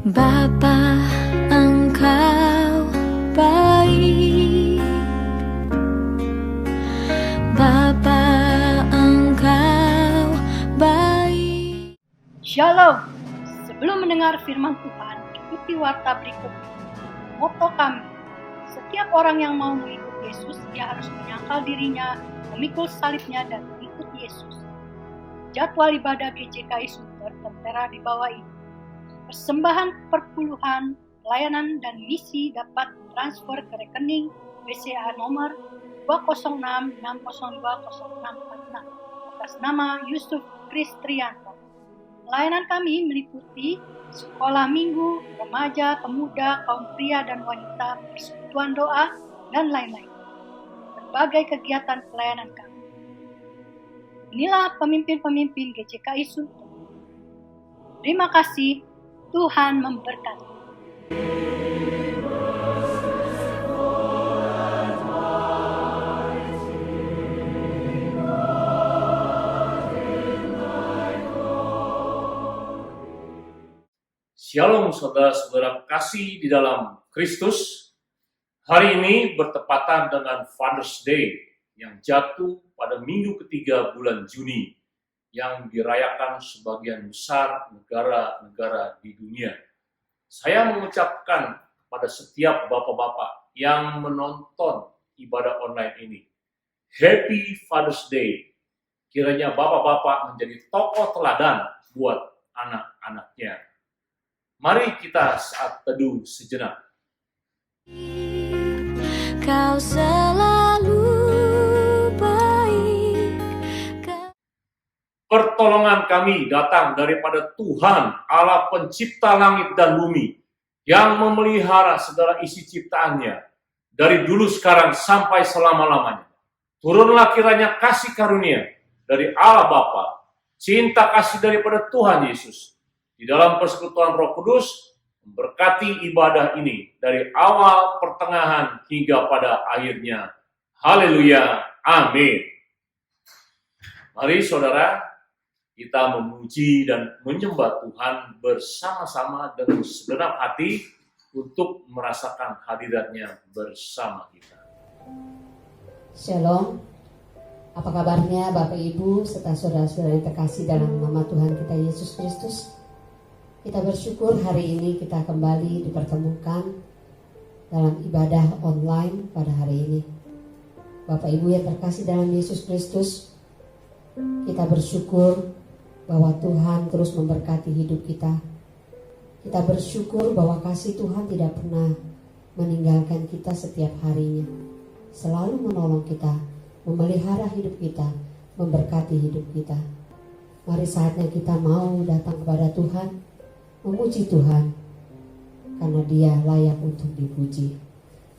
Bapa, Engkau baik. Bapa, Engkau baik. Shalom. Sebelum mendengar firman Tuhan, ikuti warta berikut. Moto kami, setiap orang yang mau mengikut Yesus, ia harus menyangkal dirinya, memikul salibnya, dan mengikut Yesus. Jadwal ibadah GCKI Sunter tertera di bawah ini. Persembahan perpuluhan, pelayanan, dan misi dapat ditransfer ke rekening BCA nomor 20660200646 atas nama Yusuf Kristrianto. Pelayanan kami meliputi sekolah minggu, remaja, pemuda, kaum pria dan wanita, persekutuan doa, dan lain-lain. Berbagai kegiatan pelayanan kami. Inilah pemimpin-pemimpin GCKI Sunter. Terima kasih. Tuhan memberkati. Shalom saudara-saudara kasih di dalam Kristus. Hari ini bertepatan dengan Father's Day yang jatuh pada minggu ketiga bulan Juni yang dirayakan sebagian besar negara-negara di dunia. Saya mengucapkan kepada setiap bapak-bapak yang menonton ibadah online ini, Happy Father's Day. Kiranya bapak-bapak menjadi tokoh teladan buat anak-anaknya. Mari kita saat teduh sejenak. Kau selalu baik. Pertolongan kami datang daripada Tuhan, Allah pencipta langit dan bumi, yang memelihara segala isi ciptaannya, dari dulu sekarang sampai selama-lamanya. Turunlah kiranya kasih karunia dari Allah Bapa, cinta kasih daripada Tuhan Yesus, di dalam persekutuan Roh Kudus, memberkati ibadah ini dari awal, pertengahan, hingga pada akhirnya. Haleluya, amin. Mari saudara, kita memuji dan menyembah Tuhan bersama-sama dengan segenap hati untuk merasakan hadiratnya bersama kita. Shalom, apa kabarnya Bapak Ibu serta saudara-saudara yang terkasih dalam nama Tuhan kita Yesus Kristus. Kita bersyukur hari ini kita kembali dipertemukan dalam ibadah online pada hari ini. Bapak Ibu yang terkasih dalam Yesus Kristus, kita bersyukur bahwa Tuhan terus memberkati hidup kita. Kita bersyukur bahwa kasih Tuhan tidak pernah meninggalkan kita setiap harinya. Selalu menolong kita, memelihara hidup kita, memberkati hidup kita. Mari saatnya kita mau datang kepada Tuhan, memuji Tuhan, karena Dia layak untuk dipuji.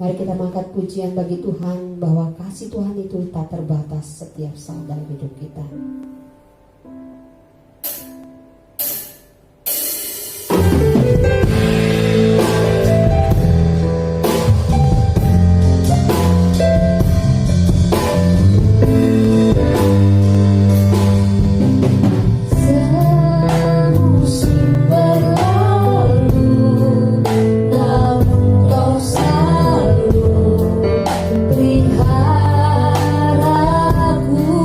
Mari kita mengangkat pujian bagi Tuhan bahwa kasih Tuhan itu tak terbatas setiap saat dalam hidup kita. Pelihara aku.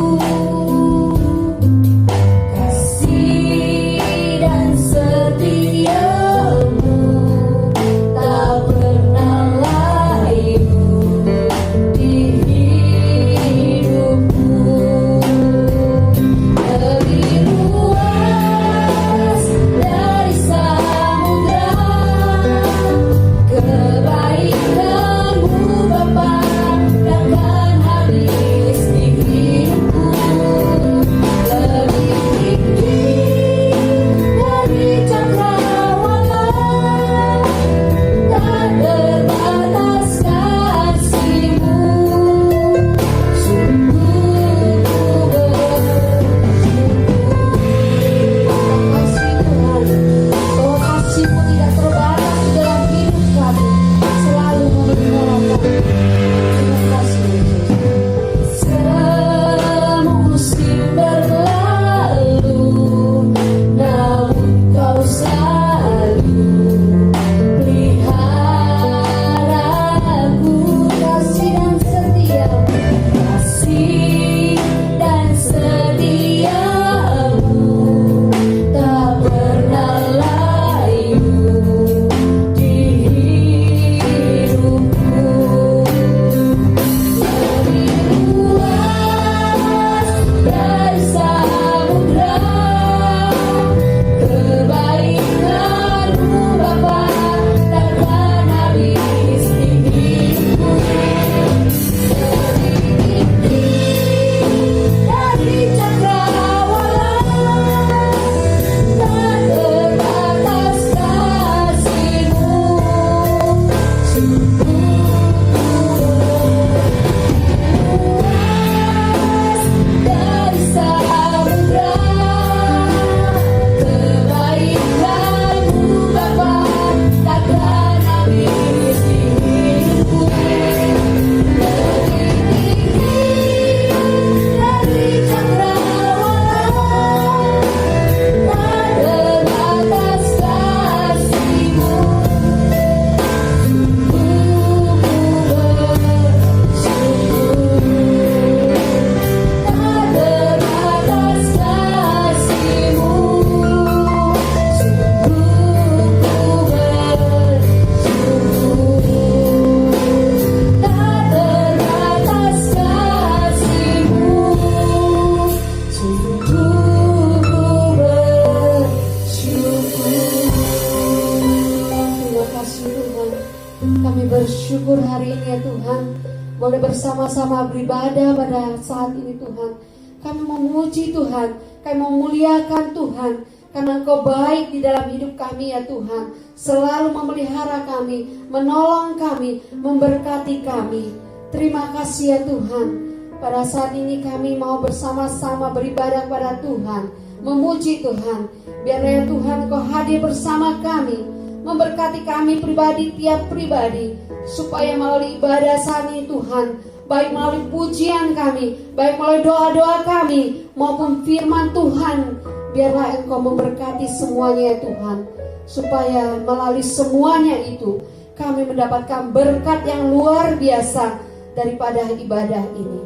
Kami bersyukur hari ini ya Tuhan, boleh bersama-sama beribadah pada saat ini Tuhan. Kami memuji Tuhan, kami memuliakan Tuhan, karena Engkau baik di dalam hidup kami ya Tuhan. Selalu memelihara kami, menolong kami, memberkati kami. Terima kasih ya Tuhan. Pada saat ini kami mau bersama-sama beribadah kepada Tuhan, memuji Tuhan. Biarlah ya Tuhan Engkau hadir bersama kami, memberkati kami pribadi, tiap pribadi, supaya melalui ibadah saat ini Tuhan, baik melalui pujian kami, baik melalui doa-doa kami, maupun firman Tuhan, biarlah Engkau memberkati semuanya ya Tuhan, supaya melalui semuanya itu kami mendapatkan berkat yang luar biasa daripada ibadah ini.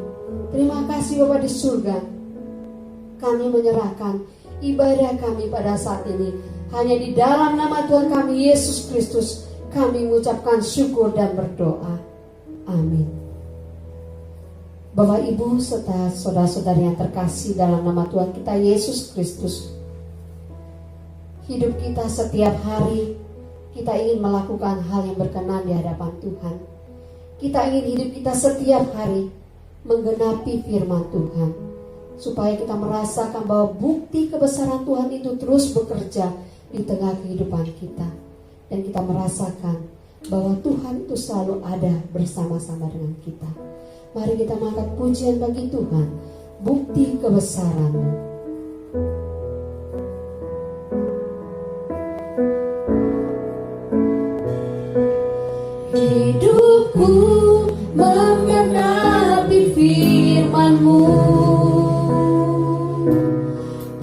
Terima kasih Bapa di surga. Kami menyerahkan ibadah kami pada saat ini hanya di dalam nama Tuhan kami Yesus Kristus. Kami mengucapkan syukur dan berdoa. Amin. Bapak Ibu serta saudara-saudari yang terkasih dalam nama Tuhan kita Yesus Kristus, hidup kita setiap hari kita ingin melakukan hal yang berkenan di hadapan Tuhan. Kita ingin hidup kita setiap hari menggenapi firman Tuhan, supaya kita merasakan bahwa bukti kebesaran Tuhan itu terus bekerja di tengah kehidupan kita, dan kita merasakan bahwa Tuhan itu selalu ada bersama-sama dengan kita. Mari kita mengangkat pujian bagi Tuhan, bukti kebesaran-Mu. Hidupku menggenapi firman-Mu,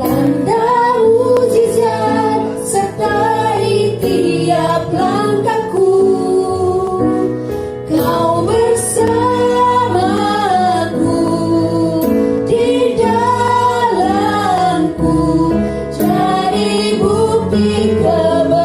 tanda mujizat sertai tiap langkahku. Kau bersamaku di dalamku, jadi bukti kebenaran.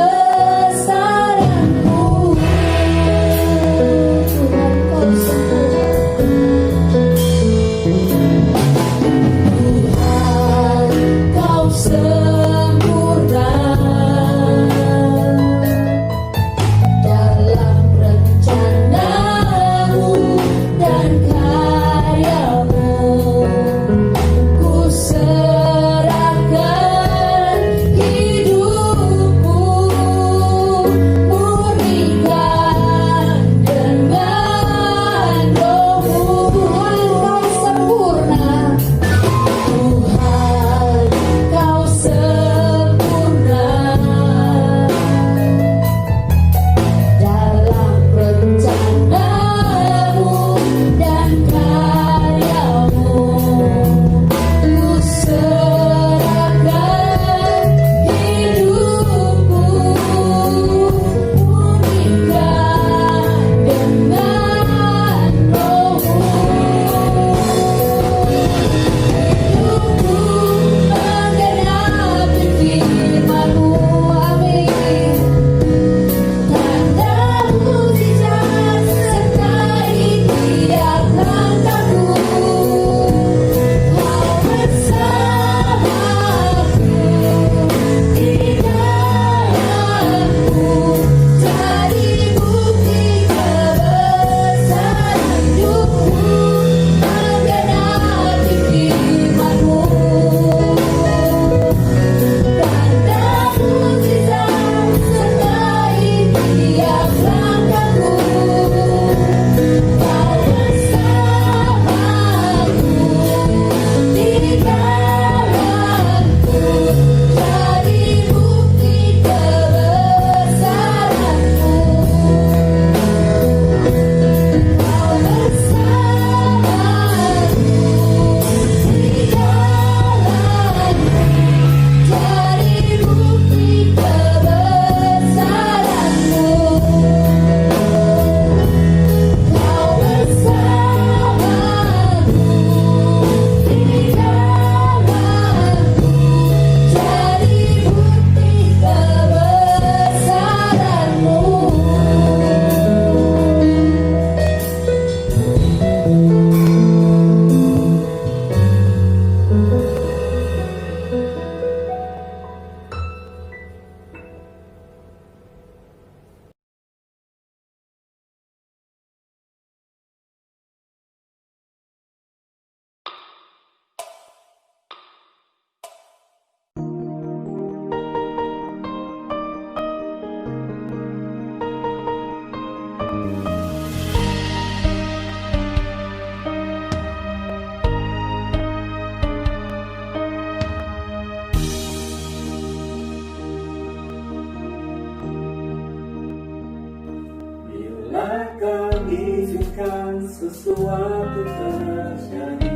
memberikan sesuatu terjadi.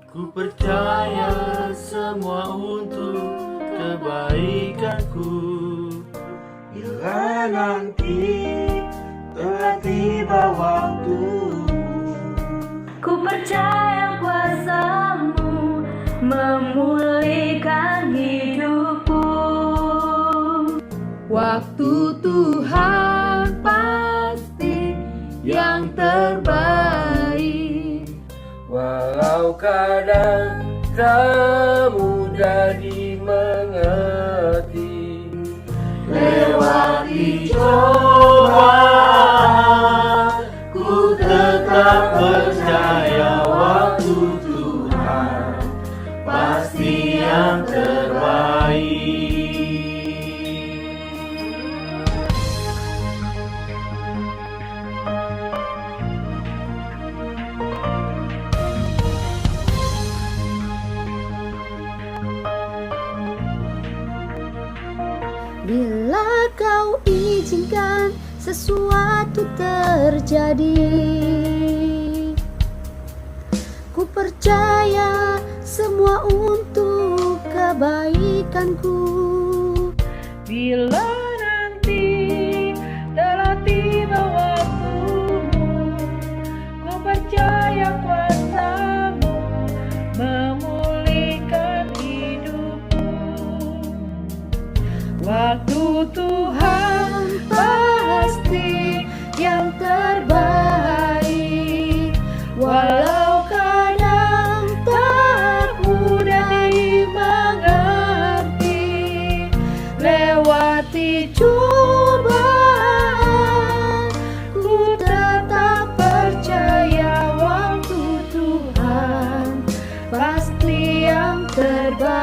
Ku percaya semua untuk kebaikanku. Bila nanti telah tiba waktu, Ku percaya kuasa-Mu memulihkan hidupku. Waktu Tuhan pasti yang terbaik. walau kadang tak mudah dimengerti, lewati cobaan, ku tetap percaya waktu Tuhan pasti yang terbaik. Bila Kau izinkan sesuatu terjadi, ku percaya semua untuk kebaikanku. Bila nanti telah tiba waktumu, ku percaya kuasa-Mu memulihkan hidupku. Waktu Tuhan pasti yang terbaik, walau kadang tak mudah dimengerti, lewati cobaan, ku tetap percaya waktu Tuhan pasti yang terbaik.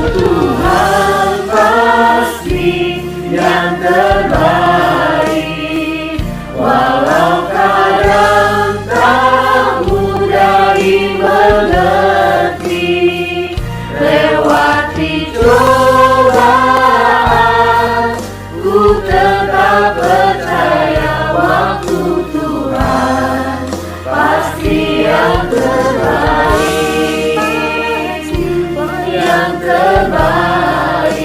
Tuhan pasti yang terbaik, walau kadang tak mudah dimengerti, lewati cobaan, ku tetap percaya waktu Tuhan pasti yang terbaik, yang terbaik,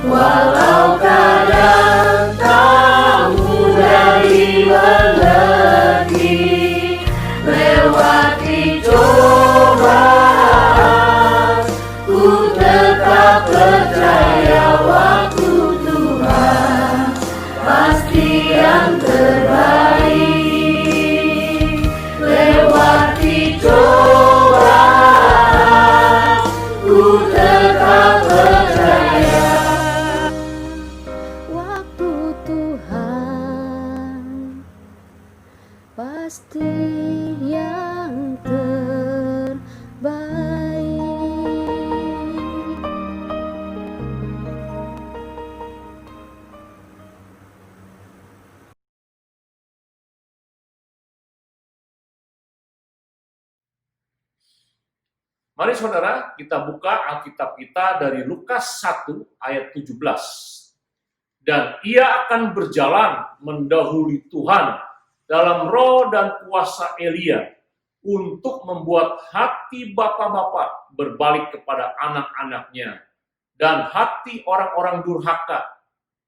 walau kadang tak mudah dimengerti, lewati cobaan, ku tetap percaya waktu Tuhan pasti yang terbaik, lewati cobaan, ku tetap percaya Waktu Tuhan pasti yang terbaik. Mari saudara, kita buka Alkitab kita dari Lukas 1 ayat 17. Dan ia akan berjalan mendahului Tuhan dalam roh dan kuasa Elia untuk membuat hati bapa-bapa berbalik kepada anak-anaknya dan hati orang-orang durhaka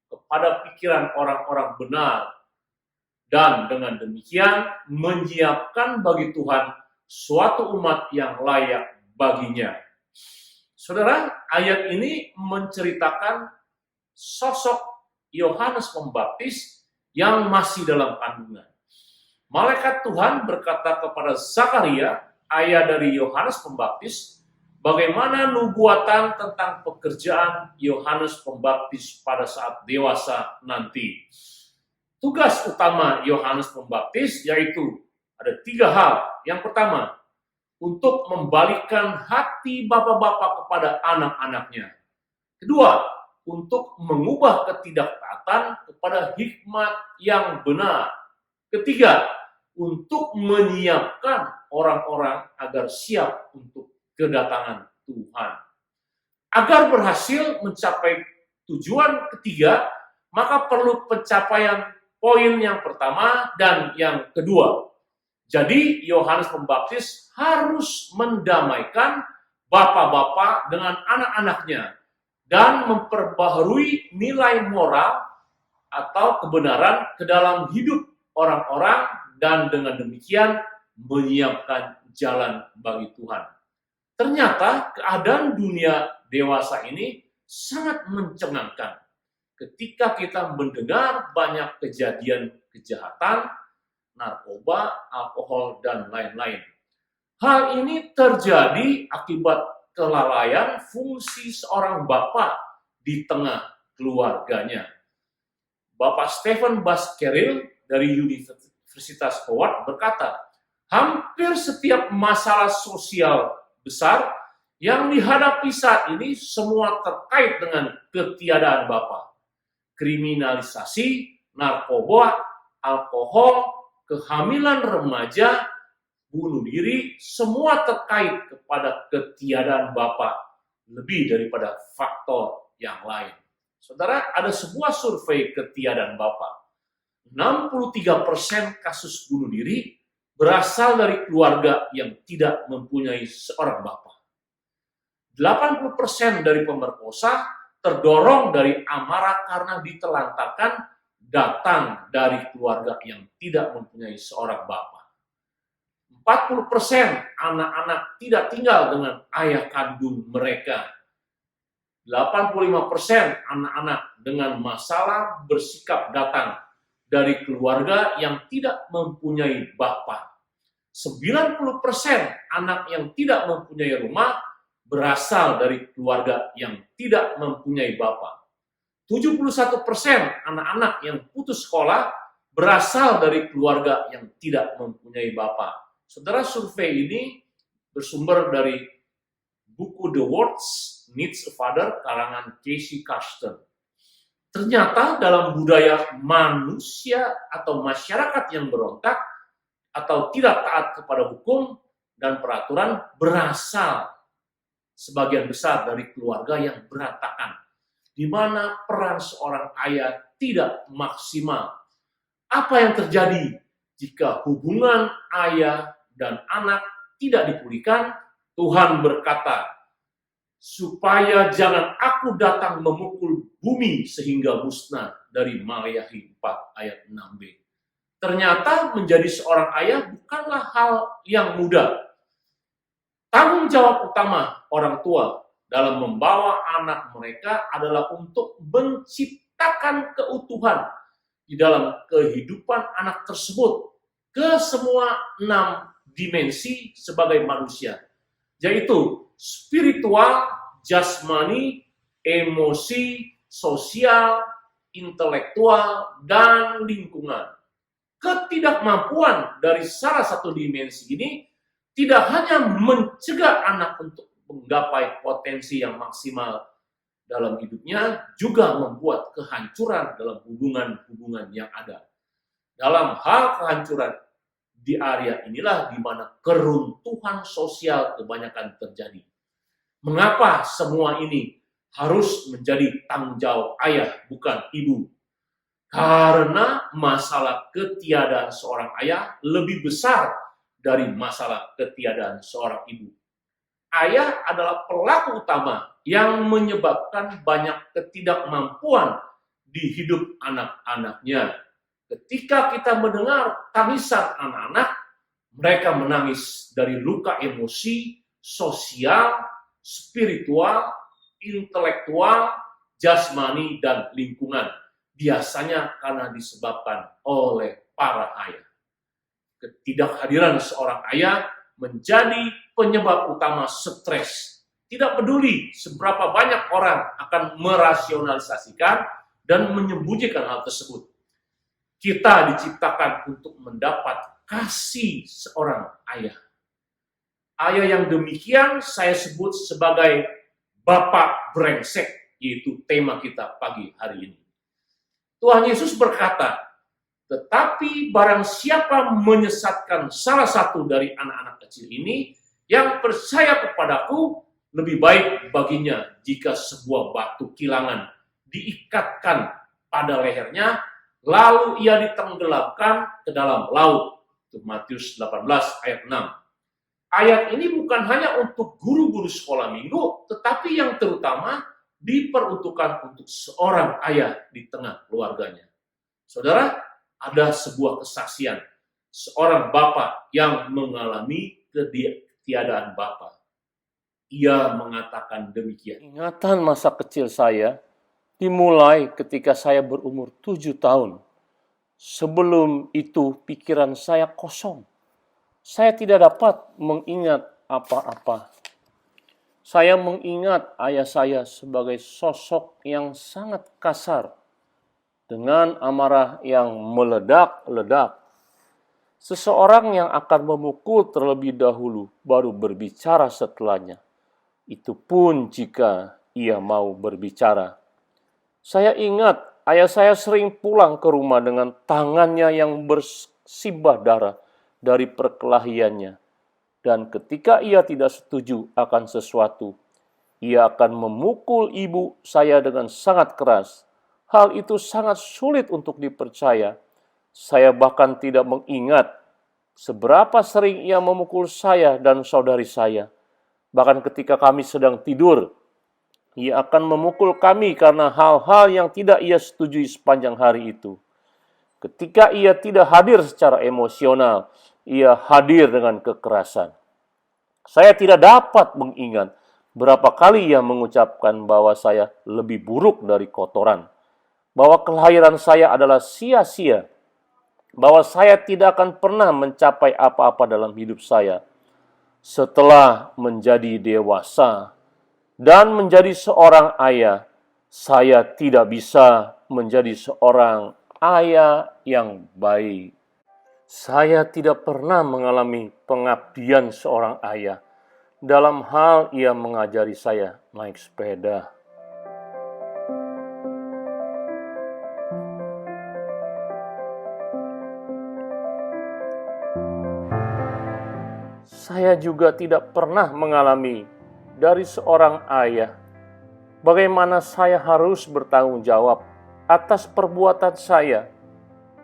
kepada pikiran orang-orang benar. Dan dengan demikian menyiapkan bagi Tuhan suatu umat yang layak baginya. Saudara, ayat ini menceritakan sosok Yohanes Pembaptis yang masih dalam kandungan. Malaikat Tuhan berkata kepada Zakaria, ayah dari Yohanes Pembaptis, bagaimana nubuatan tentang pekerjaan Yohanes Pembaptis pada saat dewasa nanti. Tugas utama Yohanes Pembaptis yaitu ada 3 hal. Yang pertama, untuk membalikkan hati bapak-bapak kepada anak-anaknya. Kedua, untuk mengubah ketidaktaatan kepada hikmat yang benar. Ketiga, untuk menyiapkan orang-orang agar siap untuk kedatangan Tuhan. Agar berhasil mencapai tujuan ketiga, maka perlu pencapaian poin yang pertama dan yang kedua. Jadi Yohanes Pembaptis harus mendamaikan bapak-bapak dengan anak-anaknya dan memperbaharui nilai moral atau kebenaran ke dalam hidup orang-orang dan dengan demikian menyiapkan jalan bagi Tuhan. Ternyata keadaan dunia dewasa ini sangat mencengangkan ketika kita mendengar banyak kejadian kejahatan, narkoba, alkohol, dan lain-lain. Hal ini terjadi akibat kelalaian fungsi seorang bapak di tengah keluarganya. Bapak Stephen Baskerville dari Universitas Howard berkata, hampir setiap masalah sosial besar yang dihadapi saat ini semua terkait dengan ketiadaan bapak. Kriminalisasi, narkoba, alkohol, kehamilan remaja, bunuh diri, semua terkait kepada ketiadaan Bapa lebih daripada faktor yang lain. Saudara, ada sebuah survei ketiadaan Bapa. 63% kasus bunuh diri berasal dari keluarga yang tidak mempunyai seorang bapa. 80% dari pemerkosa terdorong dari amarah karena ditelantarkan datang dari keluarga yang tidak mempunyai seorang bapa. 40% anak-anak tidak tinggal dengan ayah kandung mereka. 85% anak-anak dengan masalah bersikap datang dari keluarga yang tidak mempunyai bapa. 90% anak yang tidak mempunyai rumah berasal dari keluarga yang tidak mempunyai bapa. 71% anak-anak yang putus sekolah berasal dari keluarga yang tidak mempunyai bapa. Saudara, survei ini bersumber dari buku The World Needs a Father karangan Casey Carsten. Ternyata dalam budaya manusia atau masyarakat yang berontak atau tidak taat kepada hukum dan peraturan berasal sebagian besar dari keluarga yang berantakan, di mana peran seorang ayah tidak maksimal. Apa yang terjadi jika hubungan ayah dan anak tidak dipulihkan? Tuhan berkata, supaya jangan aku datang memukul bumi sehingga musnah, dari Maleakhi 4 ayat 6b. Ternyata menjadi seorang ayah bukanlah hal yang mudah. Tanggung jawab utama orang tua dalam membawa anak mereka adalah untuk menciptakan keutuhan di dalam kehidupan anak tersebut ke semua 6 dimensi sebagai manusia, yaitu spiritual, jasmani, emosi, sosial, intelektual, dan lingkungan. Ketidakmampuan dari salah satu dimensi ini tidak hanya mencegah anak untuk menggapai potensi yang maksimal dalam hidupnya, juga membuat kehancuran dalam hubungan-hubungan yang ada. Dalam hal kehancuran di area inilah di mana keruntuhan sosial kebanyakan terjadi. Mengapa semua ini harus menjadi tanggung jawab ayah bukan ibu? Karena masalah ketiadaan seorang ayah lebih besar dari masalah ketiadaan seorang ibu. Ayah adalah pelaku utama yang menyebabkan banyak ketidakmampuan di hidup anak-anaknya. Ketika kita mendengar tangisan anak-anak, mereka menangis dari luka emosi, sosial, spiritual, intelektual, jasmani, dan lingkungan. biasanya karena disebabkan oleh para ayah. Ketidakhadiran seorang ayah menjadi penyebab utama stres. Tidak peduli seberapa banyak orang akan merasionalisasikan dan menyembunyikan hal tersebut. Kita diciptakan untuk mendapat kasih seorang ayah. Ayah yang demikian saya sebut sebagai Bapak brengsek, yaitu tema kita pagi hari ini. Tuhan Yesus berkata, tetapi barang siapa menyesatkan salah satu dari anak-anak kecil ini, yang percaya kepadaku, lebih baik baginya jika sebuah batu kilangan diikatkan pada lehernya, lalu ia ditenggelamkan ke dalam laut. Itu Matius 18 ayat 6. Ayat ini bukan hanya untuk guru-guru sekolah minggu, tetapi yang terutama diperuntukkan untuk seorang ayah di tengah keluarganya. Saudara, ada sebuah kesaksian seorang bapak yang mengalami ketiadaan bapak. Ia mengatakan demikian. Ingatan masa kecil saya dimulai ketika saya berumur 7 tahun. Sebelum itu pikiran saya kosong. Saya tidak dapat mengingat apa-apa. Saya mengingat ayah saya sebagai sosok yang sangat kasar, dengan amarah yang meledak-ledak. Seseorang yang akan memukul terlebih dahulu, baru berbicara setelahnya. Itu pun jika ia mau berbicara. Saya ingat ayah saya sering pulang ke rumah dengan tangannya yang bersibah darah dari perkelahiannya. Dan ketika ia tidak setuju akan sesuatu, ia akan memukul ibu saya dengan sangat keras. Hal itu sangat sulit untuk dipercaya. Saya bahkan tidak mengingat seberapa sering ia memukul saya dan saudari saya. Bahkan ketika kami sedang tidur, ia akan memukul kami karena hal-hal yang tidak ia setujui sepanjang hari itu. Ketika ia tidak hadir secara emosional, ia hadir dengan kekerasan. Saya tidak dapat mengingat berapa kali ia mengucapkan bahwa saya lebih buruk dari kotoran, bahwa kelahiran saya adalah sia-sia, bahwa saya tidak akan pernah mencapai apa-apa dalam hidup saya. Setelah menjadi dewasa dan menjadi seorang ayah, saya tidak bisa menjadi seorang ayah yang baik. Saya tidak pernah mengalami pengabdian seorang ayah dalam hal ia mengajari saya naik sepeda. Saya juga tidak pernah mengalami dari seorang ayah bagaimana saya harus bertanggung jawab atas perbuatan saya,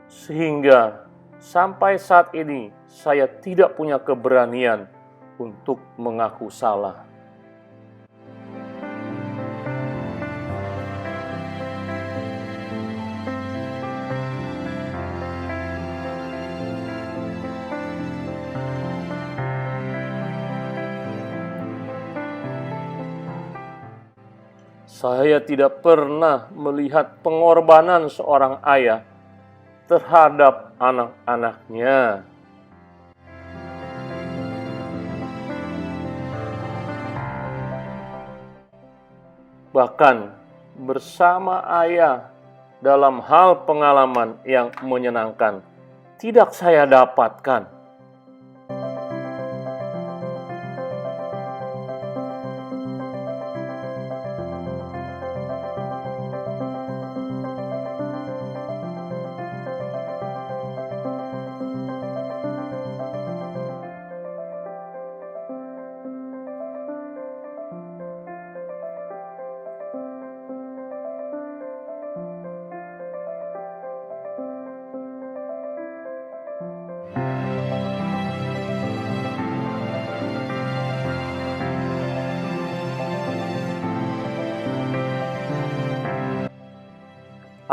sehingga sampai saat ini saya tidak punya keberanian untuk mengaku salah. Saya tidak pernah melihat pengorbanan seorang ayah terhadap anak-anaknya. Bahkan bersama ayah dalam hal pengalaman yang menyenangkan tidak saya dapatkan.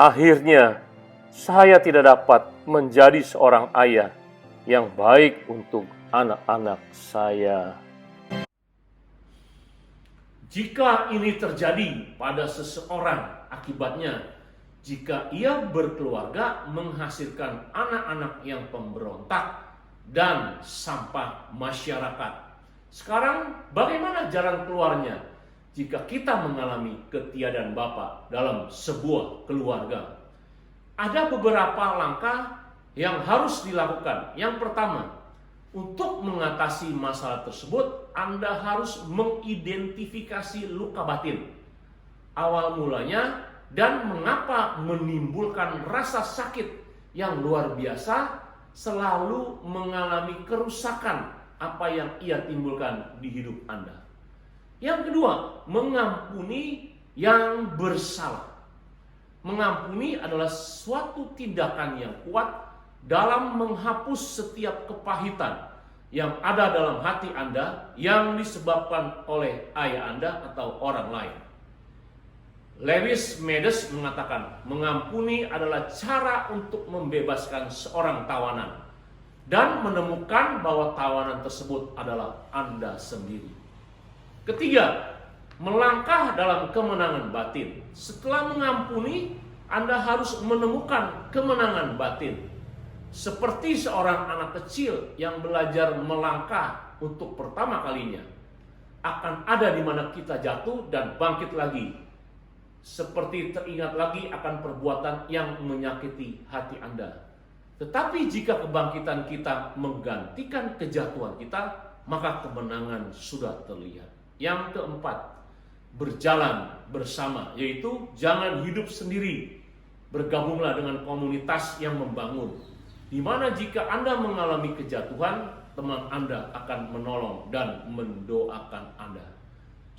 Akhirnya, saya tidak dapat menjadi seorang ayah yang baik untuk anak-anak saya. Jika ini terjadi pada seseorang, akibatnya jika ia berkeluarga menghasilkan anak-anak yang pemberontak dan sampah masyarakat. Sekarang bagaimana jalan keluarnya jika kita mengalami ketiadaan bapa dalam sebuah keluarga? Ada beberapa langkah yang harus dilakukan. Yang pertama, untuk mengatasi masalah tersebut, Anda harus mengidentifikasi luka batin, awal mulanya, dan mengapa menimbulkan rasa sakit yang luar biasa, selalu mengalami kerusakan apa yang ia timbulkan di hidup Anda. Yang kedua, mengampuni yang bersalah. Mengampuni adalah suatu tindakan yang kuat dalam menghapus setiap kepahitan yang ada dalam hati Anda yang disebabkan oleh ayah Anda atau orang lain. Lewis Medes mengatakan, mengampuni adalah cara untuk membebaskan seorang tawanan dan menemukan bahwa tawanan tersebut adalah Anda sendiri. Ketiga, melangkah dalam kemenangan batin. Setelah mengampuni, Anda harus menemukan kemenangan batin. Seperti seorang anak kecil yang belajar melangkah untuk pertama kalinya. Akan ada di mana kita jatuh dan bangkit lagi. Seperti teringat lagi akan perbuatan yang menyakiti hati Anda. Tetapi jika kebangkitan kita menggantikan kejatuhan kita, maka kemenangan sudah terlihat. Yang keempat, berjalan bersama, yaitu jangan hidup sendiri. Bergabunglah dengan komunitas yang membangun, di mana jika Anda mengalami kejatuhan, teman Anda akan menolong dan mendoakan Anda.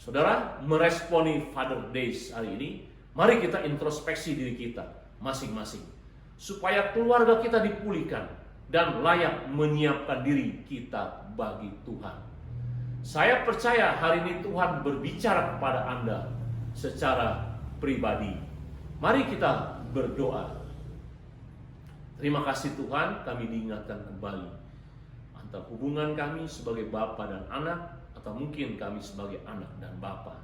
Saudara, meresponi Father Days hari ini, mari kita introspeksi diri kita masing-masing, supaya keluarga kita dipulihkan dan layak menyiapkan diri kita bagi Tuhan. Saya percaya hari ini Tuhan berbicara kepada Anda secara pribadi. Mari kita berdoa. Terima kasih Tuhan, kami diingatkan kembali antara hubungan kami sebagai bapa dan anak, atau mungkin kami sebagai anak dan bapa.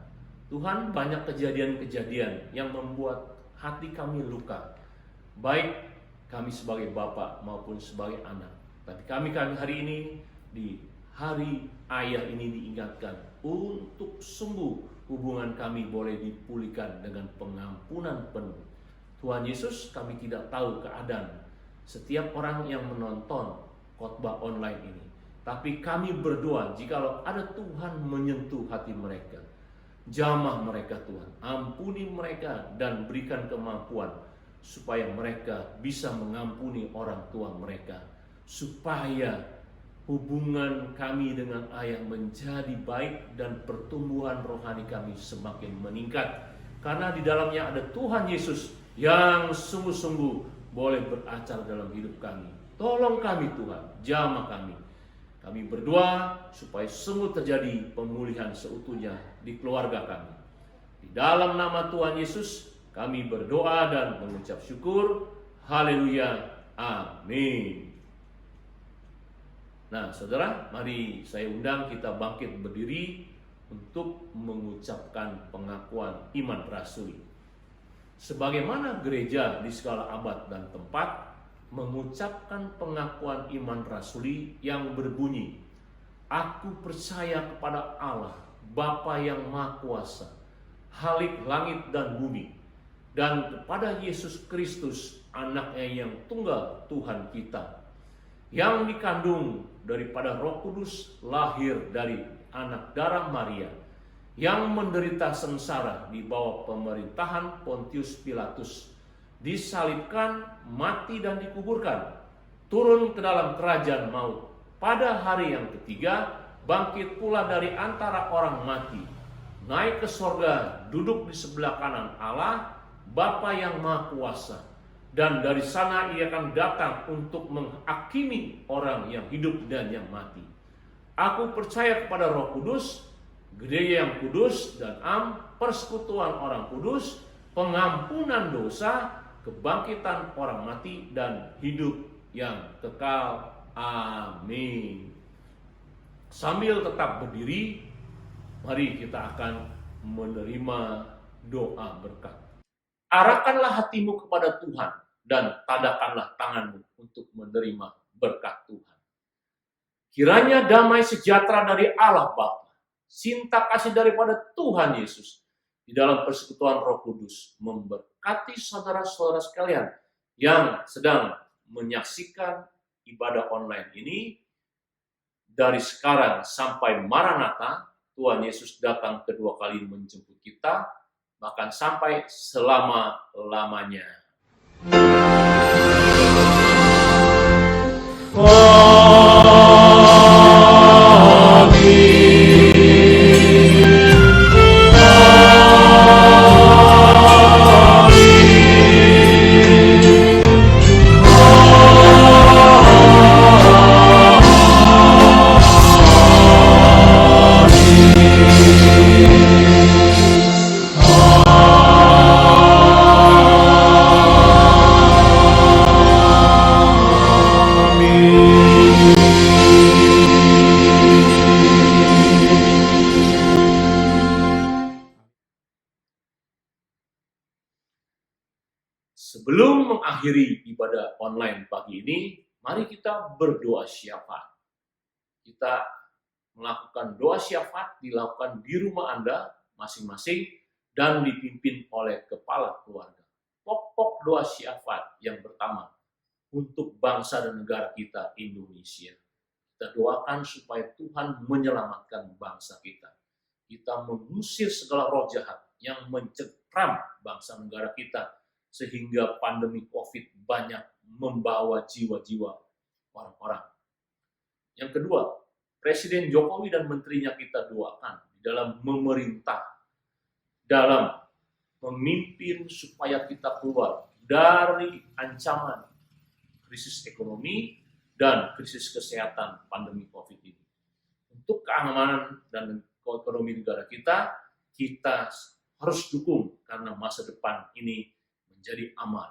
Tuhan, banyak kejadian-kejadian yang membuat hati kami luka, baik kami sebagai bapa maupun sebagai anak. Tapi kami hari ini di hari ayah ini diingatkan untuk sembuh, hubungan kami boleh dipulihkan dengan pengampunan penuh. Tuhan Yesus, kami tidak tahu keadaan setiap orang yang menonton khotbah online ini. Tapi kami berdoa jikalau ada Tuhan menyentuh hati mereka, jamah mereka Tuhan, ampuni mereka dan berikan kemampuan supaya mereka bisa mengampuni orang tua mereka, supaya hubungan kami dengan ayah menjadi baik dan pertumbuhan rohani kami semakin meningkat. Karena di dalamnya ada Tuhan Yesus yang sungguh-sungguh boleh beracara dalam hidup kami. Tolong kami Tuhan, jamah kami. Kami berdoa supaya sungguh terjadi pemulihan seutuhnya di keluarga kami. Di dalam nama Tuhan Yesus kami berdoa dan mengucap syukur. Haleluya. Amin. Nah saudara, mari saya undang kita bangkit berdiri untuk mengucapkan pengakuan iman rasuli. Sebagaimana gereja di segala abad dan tempat mengucapkan pengakuan iman rasuli yang berbunyi, aku percaya kepada Allah, Bapa yang Maha Kuasa, Khalik langit dan bumi, dan kepada Yesus Kristus, anaknya yang tunggal Tuhan kita, yang dikandung daripada Roh Kudus, lahir dari anak darah Maria, yang menderita sengsara di bawah pemerintahan Pontius Pilatus, disalibkan, mati dan dikuburkan, turun ke dalam kerajaan maut, pada hari yang ketiga bangkit pula dari antara orang mati, naik ke sorga, duduk di sebelah kanan Allah, Bapa yang Maha Kuasa, dan dari sana ia akan datang untuk menghakimi orang yang hidup dan yang mati. Aku percaya kepada Roh Kudus, gereja yang kudus dan persekutuan orang kudus, pengampunan dosa, kebangkitan orang mati, dan hidup yang kekal. Amin. Sambil tetap berdiri, mari kita akan menerima doa berkat. arahkanlah hatimu kepada Tuhan dan tadakanlah tanganmu untuk menerima berkat Tuhan. Kiranya damai sejahtera dari Allah Bapa, cinta kasih daripada Tuhan Yesus, di dalam persekutuan Roh Kudus memberkati saudara-saudara sekalian yang sedang menyaksikan ibadah online ini. Dari sekarang sampai Maranatha, Tuhan Yesus datang kedua kali menjemput kita, bahkan sampai selama-lamanya. Sebelum mengakhiri ibadah online pagi ini, mari kita berdoa syafaat. Kita melakukan doa syafaat dilakukan di rumah Anda masing-masing dan dipimpin oleh kepala keluarga. Pokok doa syafaat yang pertama untuk bangsa dan negara kita Indonesia. Kita doakan supaya Tuhan menyelamatkan bangsa kita. Kita mengusir segala roh jahat yang mencekram bangsa negara kita, sehingga pandemi COVID banyak membawa jiwa-jiwa orang-orang. Yang kedua, Presiden Jokowi dan menterinya kita doakan di dalam memerintah, dalam memimpin supaya kita keluar dari ancaman krisis ekonomi dan krisis kesehatan pandemi COVID ini. Untuk keamanan dan ekonomi negara kita harus dukung karena masa depan ini menjadi aman.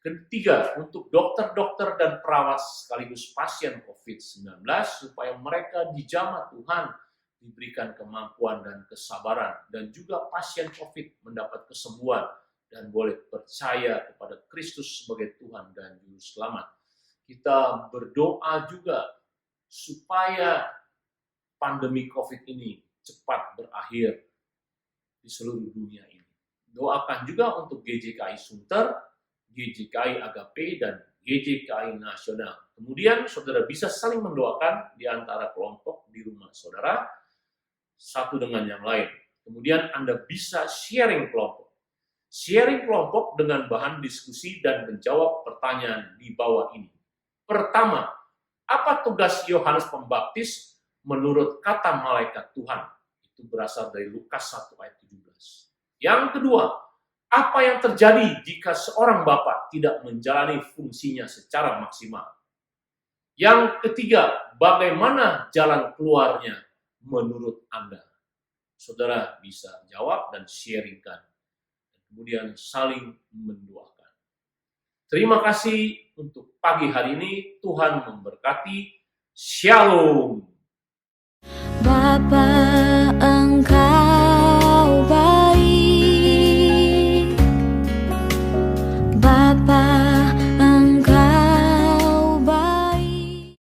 Ketiga, untuk dokter-dokter dan perawat sekaligus pasien COVID-19 supaya mereka dijamah Tuhan, diberikan kemampuan dan kesabaran, dan juga pasien COVID mendapat kesembuhan dan boleh percaya kepada Kristus sebagai Tuhan dan Juru Selamat. Kita berdoa juga supaya pandemi COVID ini cepat berakhir di seluruh dunia ini. Doakan juga untuk GJKI Sunter, GJKI Agape, dan GJKI Nasional. Kemudian saudara bisa saling mendoakan di antara kelompok di rumah saudara, satu dengan yang lain. Kemudian Anda bisa sharing kelompok. Sharing kelompok dengan bahan diskusi dan menjawab pertanyaan di bawah ini. Pertama, apa tugas Yohanes Pembaptis menurut kata malaikat Tuhan? Itu berasal dari Lukas 1 ayat 17. Yang kedua, apa yang terjadi jika seorang bapak tidak menjalani fungsinya secara maksimal? Yang ketiga, bagaimana jalan keluarnya menurut Anda? Saudara bisa jawab dan sharingkan. Kemudian saling mendoakan. Terima kasih untuk pagi hari ini. Tuhan memberkati. Shalom. Bapa